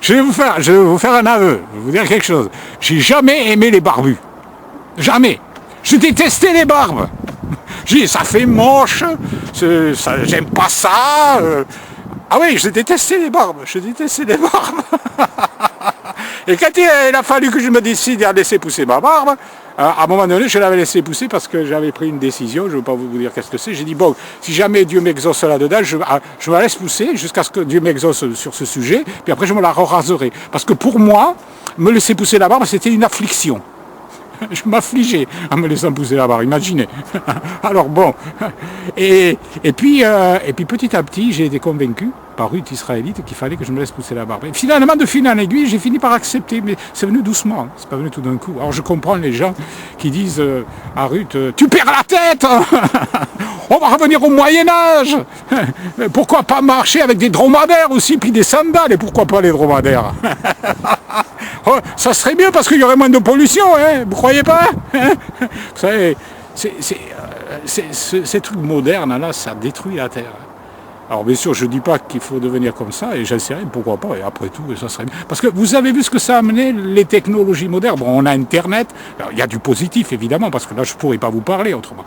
je vais vous faire un aveu, je vais vous dire quelque chose. J'ai jamais aimé les barbus. Jamais. Je détestais les barbes. J'ai dit, ça fait moche, j'aime pas ça. Ah oui, je détestais les barbes, Et quand il a fallu que je me décide à laisser pousser ma barbe, à un moment donné, je l'avais laissé pousser parce que j'avais pris une décision, je ne veux pas vous dire qu'est-ce que c'est. J'ai dit, bon, si jamais Dieu m'exauce là-dedans, je la laisse pousser jusqu'à ce que Dieu m'exauce sur ce sujet, puis après je me la raserai. Parce que pour moi, me laisser pousser la barbe, c'était une affliction. Je m'affligeais en me laissant pousser la barbe, imaginez. Alors bon, et puis petit à petit, j'ai été convaincu par Ruth israélite qu'il fallait que je me laisse pousser la barbe. Et finalement, de fil en aiguille, j'ai fini par accepter, mais c'est venu doucement, hein, c'est pas venu tout d'un coup. Alors je comprends les gens qui disent à Ruth, tu perds la tête. On va revenir au Moyen-Âge. Pourquoi pas marcher avec des dromadaires aussi, puis des sandales, et pourquoi pas les dromadaires? Oh, ça serait mieux parce qu'il y aurait moins de pollution, hein, vous croyez pas, hein? Vous savez, ces trucs modernes, là, ça détruit la Terre. Alors bien sûr, je ne dis pas qu'il faut devenir comme ça, et j'en sais rien, pourquoi pas, et après tout, ça serait bien. Parce que vous avez vu ce que ça a amené, les technologies modernes. Bon, on a Internet, alors, il y a du positif, évidemment, parce que là, je ne pourrais pas vous parler autrement.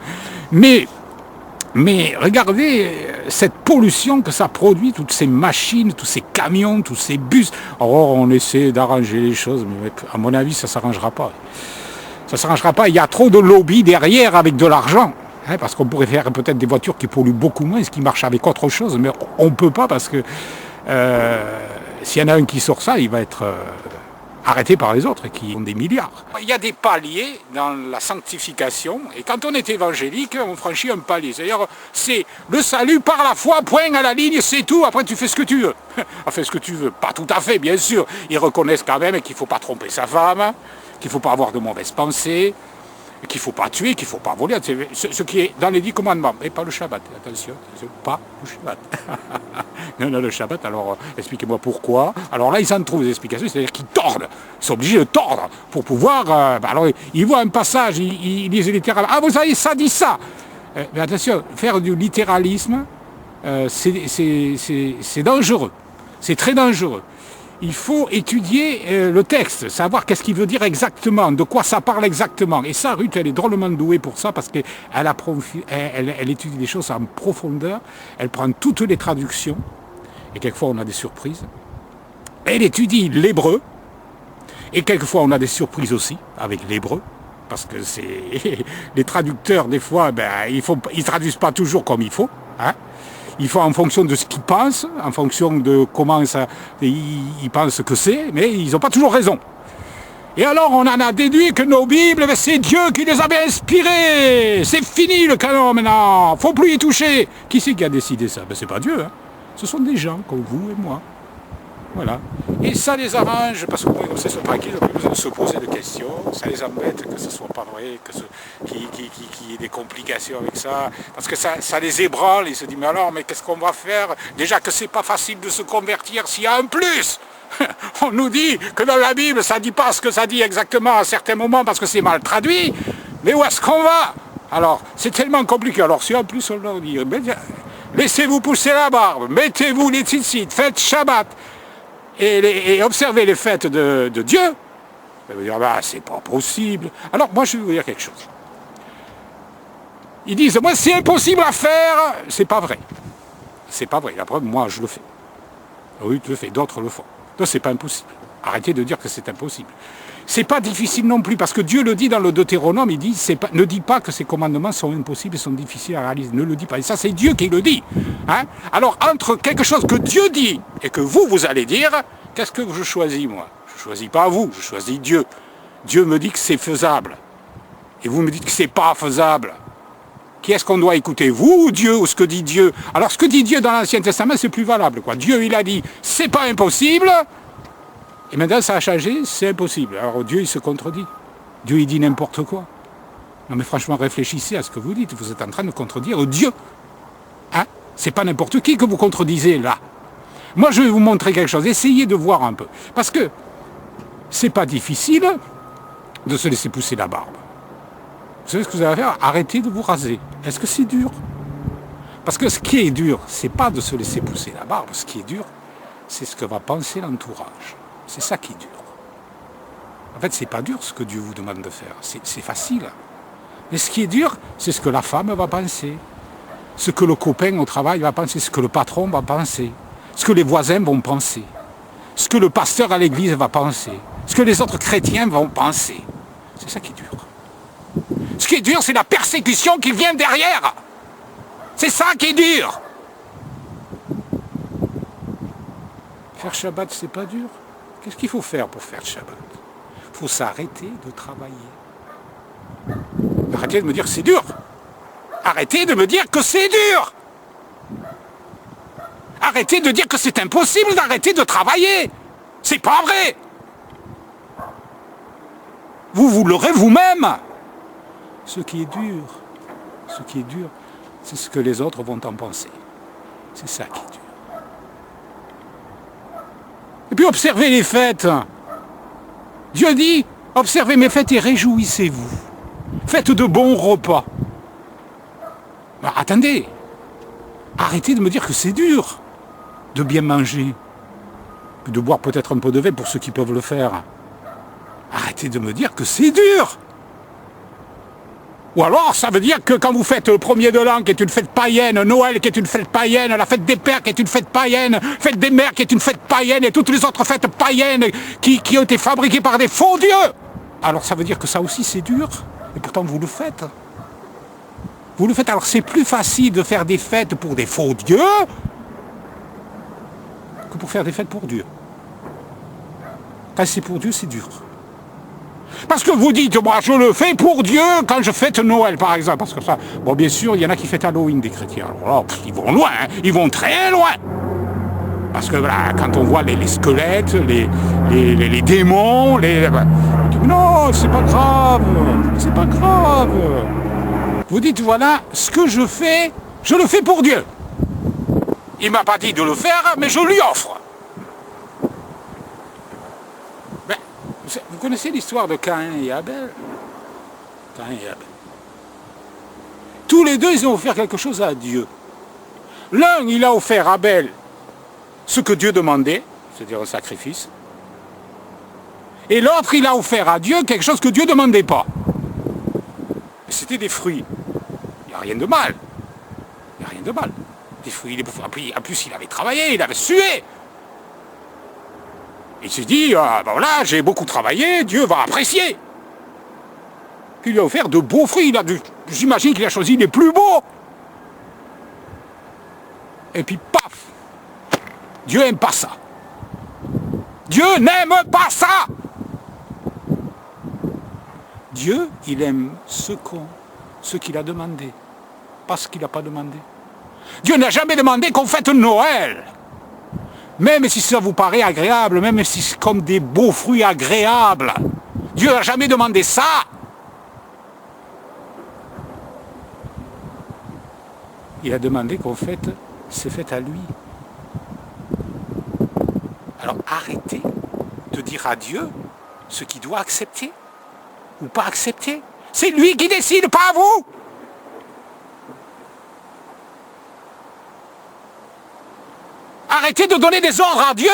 Mais regardez cette pollution que ça produit, toutes ces machines, tous ces camions, tous ces bus. Alors on essaie d'arranger les choses, mais à mon avis, ça ne s'arrangera pas. Ça ne s'arrangera pas, il y a trop de lobby derrière avec de l'argent. Hein, parce qu'on pourrait faire peut-être des voitures qui polluent beaucoup moins, ce qui marche avec autre chose, mais on ne peut pas parce que s'il y en a un qui sort ça, il va être arrêté par les autres qui ont des milliards. Il y a des paliers dans la sanctification, et quand on est évangélique, on franchit un palier. C'est-à-dire, c'est le salut par la foi, point à la ligne, c'est tout, après tu fais ce que tu veux. Enfin, ce que tu veux, pas tout à fait, bien sûr. Ils reconnaissent quand même qu'il ne faut pas tromper sa femme, qu'il ne faut pas avoir de mauvaises pensées, qu'il ne faut pas tuer, qu'il ne faut pas voler, ce qui est dans les 10 commandements, mais pas le Shabbat, attention, pas le Shabbat. Non, le Shabbat, alors expliquez-moi pourquoi. Alors là, ils en trouvent des explications, c'est-à-dire qu'ils tordent, ils sont obligés de tordre pour pouvoir... alors, ils voient un passage, ils lisent littéralement, ah vous savez, ça dit ça. Mais attention, faire du littéralisme, c'est dangereux, c'est très dangereux. Il faut étudier le texte, savoir qu'est-ce qu'il veut dire exactement, de quoi ça parle exactement. Et ça, Ruth, elle est drôlement douée pour ça, parce qu'elle elle étudie les choses en profondeur, elle prend toutes les traductions, et quelquefois on a des surprises. Elle étudie l'hébreu, et quelquefois on a des surprises aussi avec l'hébreu, parce que les traducteurs, des fois, ils traduisent pas toujours comme il faut, hein. Il faut en fonction de ce qu'ils pensent, en fonction de comment ils pensent que c'est, mais ils n'ont pas toujours raison. Et alors on en a déduit que nos Bibles, c'est Dieu qui les avait inspirées. C'est fini le canon maintenant, faut plus y toucher. Qui c'est qui a décidé ça? C'est pas Dieu, hein. Ce sont des gens comme vous et moi. Voilà. Et ça les arrange, parce que comme ça, ils sont tranquilles, ils n'ont plus besoin de se poser de questions. Ça les embête que ce soit pas vrai, qu'il y ait des complications avec ça. Parce que ça les ébranle, ils se disent, mais qu'est-ce qu'on va faire? Déjà que c'est pas facile de se convertir s'il y a un plus. On nous dit que dans la Bible, ça ne dit pas ce que ça dit exactement à certains moments parce que c'est mal traduit. Mais où est-ce qu'on va? Alors, c'est tellement compliqué. Alors, si en plus on leur dit, laissez-vous pousser la barbe, mettez-vous les tzitzit, faites Shabbat, et observez les fêtes de Dieu, vous dire, c'est pas possible. Alors, moi, je vais vous dire quelque chose. Ils disent, moi, c'est impossible à faire. C'est pas vrai. C'est pas vrai. La preuve, moi, je le fais. Oui, tu le fais, d'autres le font. Donc, c'est pas impossible. Arrêtez de dire que c'est impossible. C'est pas difficile non plus, parce que Dieu le dit dans le Deutéronome, il dit, ne dis pas que ces commandements sont impossibles et sont difficiles à réaliser. Ne le dis pas. Et ça, c'est Dieu qui le dit. Hein? Alors, entre quelque chose que Dieu dit et que vous allez dire, qu'est-ce que je choisis, moi? Je ne choisis pas vous, je choisis Dieu. Dieu me dit que c'est faisable. Et vous me dites que c'est pas faisable. Qui est-ce qu'on doit écouter, vous ou Dieu, ou ce que dit Dieu? Alors, ce que dit Dieu dans l'Ancien Testament, c'est plus valable, quoi. Dieu, il a dit, c'est pas impossible. Et maintenant, ça a changé, c'est impossible. Alors Dieu, il se contredit. Dieu, il dit n'importe quoi. Non mais franchement, réfléchissez à ce que vous dites. Vous êtes en train de contredire Dieu. Hein? C'est pas n'importe qui que vous contredisez, là. Moi, je vais vous montrer quelque chose. Essayez de voir un peu. Parce que c'est pas difficile de se laisser pousser la barbe. Vous savez ce que vous allez faire? Arrêtez de vous raser. Est-ce que c'est dur? Parce que ce qui est dur, c'est pas de se laisser pousser la barbe. Ce qui est dur, c'est ce que va penser l'entourage. C'est ça qui est dur. En fait, c'est pas dur ce que Dieu vous demande de faire. C'est facile. Mais ce qui est dur, c'est ce que la femme va penser. Ce que le copain au travail va penser. Ce que le patron va penser. Ce que les voisins vont penser. Ce que le pasteur à l'église va penser. Ce que les autres chrétiens vont penser. C'est ça qui est dur. Ce qui est dur, c'est la persécution qui vient derrière. C'est ça qui est dur. Faire Shabbat, c'est pas dur. Qu'est-ce qu'il faut faire pour faire Shabbat? Il faut s'arrêter de travailler. Arrêtez de me dire que c'est dur. Arrêtez de me dire que c'est dur. Arrêtez de dire que c'est impossible d'arrêter de travailler. C'est pas vrai. Vous l'aurez vous-même. Ce qui est dur, c'est ce que les autres vont en penser. C'est ça qui est dur. Et puis observez les fêtes. Dieu dit, observez mes fêtes et réjouissez-vous. Faites de bons repas. Ben, attendez. Arrêtez de me dire que c'est dur de bien manger. De boire peut-être un peu de vin pour ceux qui peuvent le faire. Arrêtez de me dire que c'est dur. Ou alors, ça veut dire que quand vous faites le premier de l'an, qui est une fête païenne, Noël, qui est une fête païenne, la fête des pères, qui est une fête païenne, fête des mères, qui est une fête païenne, et toutes les autres fêtes païennes qui ont été fabriquées par des faux dieux, alors ça veut dire que ça aussi c'est dur, et pourtant vous le faites. Vous le faites, alors c'est plus facile de faire des fêtes pour des faux dieux que pour faire des fêtes pour Dieu. Quand c'est pour Dieu, c'est dur. Parce que vous dites, moi je le fais pour Dieu quand je fête Noël par exemple. Parce que ça, bon bien sûr, il y en a qui fêtent Halloween des chrétiens. Alors là, ils vont loin, hein, ils vont très loin. Parce que voilà, quand on voit les squelettes, les démons, non, c'est pas grave, c'est pas grave. Vous dites, voilà, ce que je fais, je le fais pour Dieu. Il m'a pas dit de le faire, mais je lui offre. Vous connaissez l'histoire de Caïn et Abel? Caïn et Abel. Tous les deux, ils ont offert quelque chose à Dieu. L'un, il a offert à Abel ce que Dieu demandait, c'est-à-dire un sacrifice. Et l'autre, il a offert à Dieu quelque chose que Dieu ne demandait pas. C'était des fruits. Il n'y a rien de mal. Il n'y a rien de mal. Des fruits, en plus, il avait travaillé, il avait sué. Il s'est dit, ben voilà, j'ai beaucoup travaillé, Dieu va apprécier. Puis il lui a offert de beaux fruits. J'imagine qu'il a choisi les plus beaux. Et puis, paf, Dieu n'aime pas ça. Dieu n'aime pas ça. Dieu, il aime ce qu'il a demandé, pas ce qu'il n'a pas demandé. Dieu n'a jamais demandé qu'on fête Noël. Même si ça vous paraît agréable, même si c'est comme des beaux fruits agréables. Dieu n'a jamais demandé ça. Il a demandé qu'on fête ses fêtes à lui. Alors arrêtez de dire à Dieu ce qu'il doit accepter ou pas accepter. C'est lui qui décide, pas vous. Arrêtez de donner des ordres à Dieu.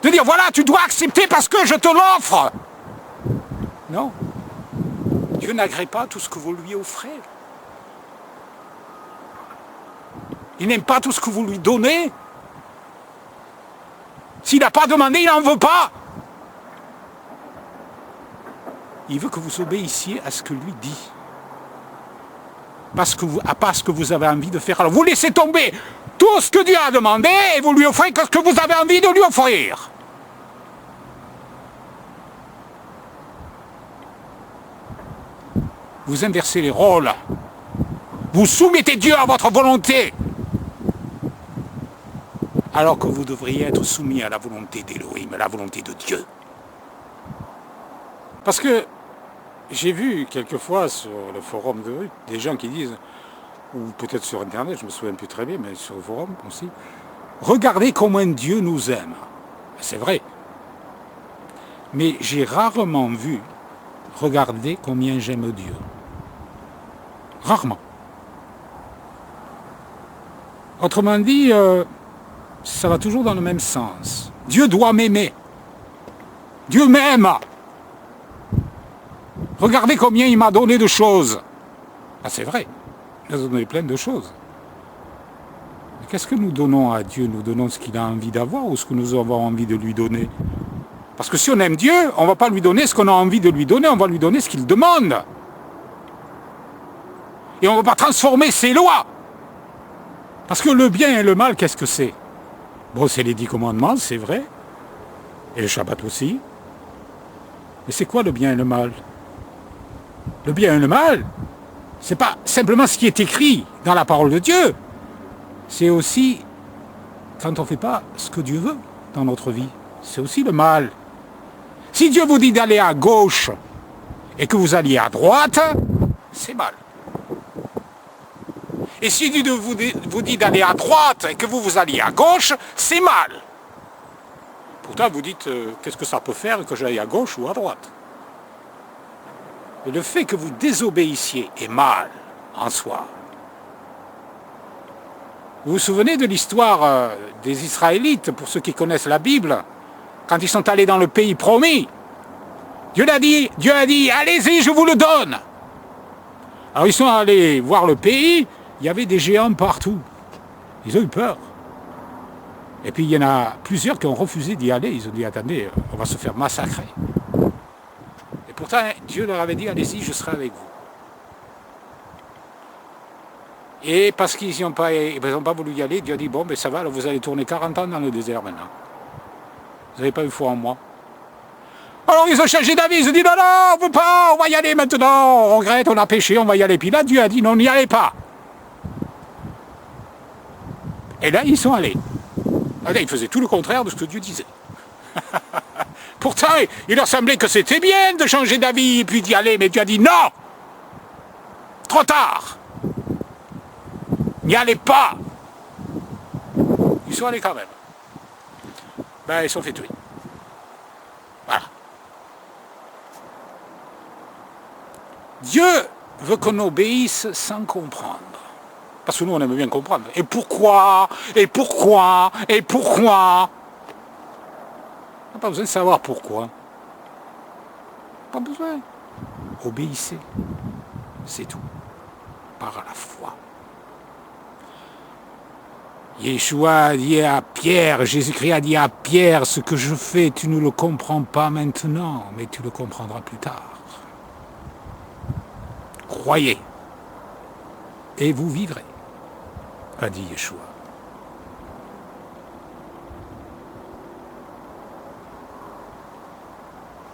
De dire, voilà, tu dois accepter parce que je te l'offre. Non. Dieu n'agrée pas tout ce que vous lui offrez. Il n'aime pas tout ce que vous lui donnez. S'il n'a pas demandé, il n'en veut pas. Il veut que vous obéissiez à ce que lui dit. Pas ce que vous avez envie de faire. Alors vous laissez tomber tout ce que Dieu a demandé et vous lui offrez que ce que vous avez envie de lui offrir. Vous inversez les rôles. Vous soumettez Dieu à votre volonté. Alors que vous devriez être soumis à la volonté d'Élohim, à la volonté de Dieu. Parce que j'ai vu quelquefois sur le forum de rue des gens qui disent, ou peut-être sur Internet, je me souviens plus très bien, mais sur le forum aussi, regardez comment Dieu nous aime. C'est vrai. Mais j'ai rarement vu, regardez combien j'aime Dieu. Rarement. Autrement dit, ça va toujours dans le même sens. Dieu doit m'aimer. Dieu m'aime. Regardez combien il m'a donné de choses. Ah, c'est vrai, il nous a donné plein de choses. Mais qu'est-ce que nous donnons à Dieu? Nous donnons ce qu'il a envie d'avoir ou ce que nous avons envie de lui donner? Parce que si on aime Dieu, on ne va pas lui donner ce qu'on a envie de lui donner, on va lui donner ce qu'il demande. Et on ne va pas transformer ses lois. Parce que le bien et le mal, qu'est-ce que c'est? Bon, c'est les 10 commandements, c'est vrai. Et le Shabbat aussi. Mais c'est quoi le bien et le mal? Le bien et le mal, c'est pas simplement ce qui est écrit dans la parole de Dieu. C'est aussi quand on ne fait pas ce que Dieu veut dans notre vie. C'est aussi le mal. Si Dieu vous dit d'aller à gauche et que vous alliez à droite, c'est mal. Et si Dieu vous dit d'aller à droite et que vous alliez à gauche, c'est mal. Pourtant, vous dites, qu'est-ce que ça peut faire que j'aille à gauche ou à droite? Et le fait que vous désobéissiez est mal en soi. Vous vous souvenez de l'histoire des Israélites, pour ceux qui connaissent la Bible, quand ils sont allés dans le pays promis? Dieu a dit, allez-y, je vous le donne. Alors ils sont allés voir le pays, il y avait des géants partout. Ils ont eu peur. Et puis il y en a plusieurs qui ont refusé d'y aller. Ils ont dit, attendez, on va se faire massacrer. Et pourtant, Dieu leur avait dit, allez-y, je serai avec vous. Et parce qu'ils n'ont pas voulu y aller, Dieu a dit, bon, ben ça va, alors vous allez tourner 40 ans dans le désert maintenant. Vous n'avez pas eu foi en moi. Alors ils ont changé d'avis, ils ont dit, non, on ne veut pas, on va y aller maintenant, on regrette, on a péché, on va y aller. Puis là, Dieu a dit, non, n'y allez pas. Et là, ils sont allés. Là, ils faisaient tout le contraire de ce que Dieu disait. Pourtant, il leur semblait que c'était bien de changer d'avis et puis d'y aller, mais Dieu a dit, non, trop tard. N'y allez pas. Ils sont allés quand même. Ben, ils sont fait tuer. Voilà. Dieu veut qu'on obéisse sans comprendre. Parce que nous, on aime bien comprendre. Et pourquoi? Et pourquoi? Et pourquoi? On n'a pas besoin de savoir pourquoi. Pas besoin. Obéissez. C'est tout. Par la foi. Yeshua a dit à Pierre, Jésus-Christ a dit à Pierre, ce que je fais, tu ne le comprends pas maintenant, mais tu le comprendras plus tard. Croyez, et vous vivrez, a dit Yeshua.